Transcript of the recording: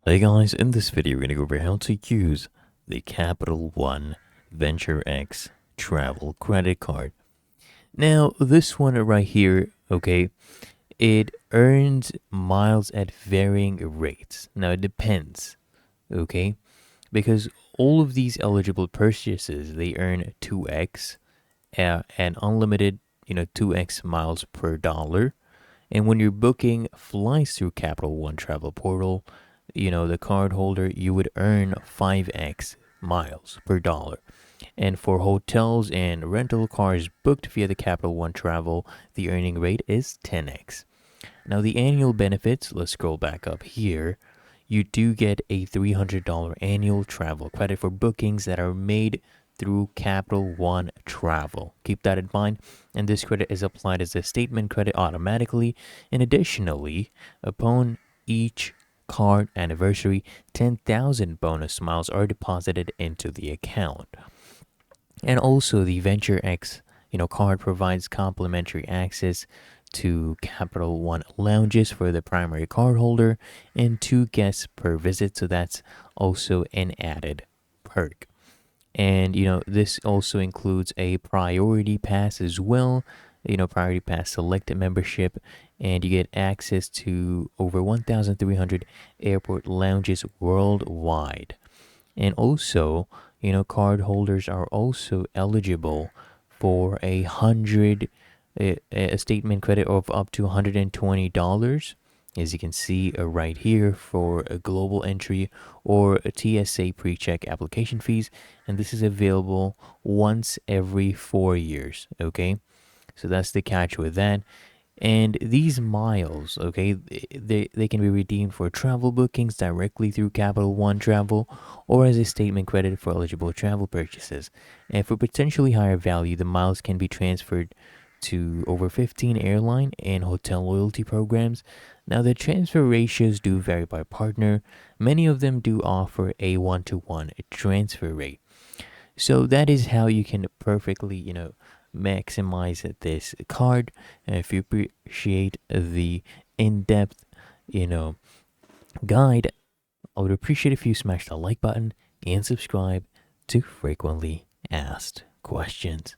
Hey guys, in this video we're going to go over how to use the Capital One Venture X travel credit card. Now, this one right here, okay, it earns miles at varying rates. Now, it depends, okay, because all of these eligible purchases, they earn 2x and unlimited, 2x miles per dollar. And when you're booking flights through Capital One Travel Portal, the card holder, you would earn 5x miles per dollar. And for hotels and rental cars booked via the Capital One Travel, the earning rate is 10x. Now, the annual benefits, let's scroll back up here. You do get a $300 annual travel credit for bookings that are made through Capital One Travel. Keep that in mind. And this credit is applied as a statement credit automatically. And additionally, upon each card anniversary, 10,000 bonus miles are deposited into the account. And also, the Venture X card provides complimentary access to Capital One lounges for the primary cardholder and 2 guests per visit. So that's also an added perk. And this also includes a priority pass as well. Priority pass select membership, and you get access to over 1,300 airport lounges worldwide. And also, card holders are also eligible for a statement credit of up to $120, as you can see right here, for a global entry or a TSA pre-check application fees. And this is available once every 4 years. Okay, so that's the catch with that. And these miles, okay, they can be redeemed for travel bookings directly through Capital One Travel or as a statement credit for eligible travel purchases. And for potentially higher value, the miles can be transferred to over 15 airline and hotel loyalty programs. Now, the transfer ratios do vary by partner. Many of them do offer a 1-to-1 transfer rate. So that is how you can perfectly, maximize this card. And if you appreciate the in-depth, guide, I would appreciate if you smash the like button and subscribe to frequently asked questions.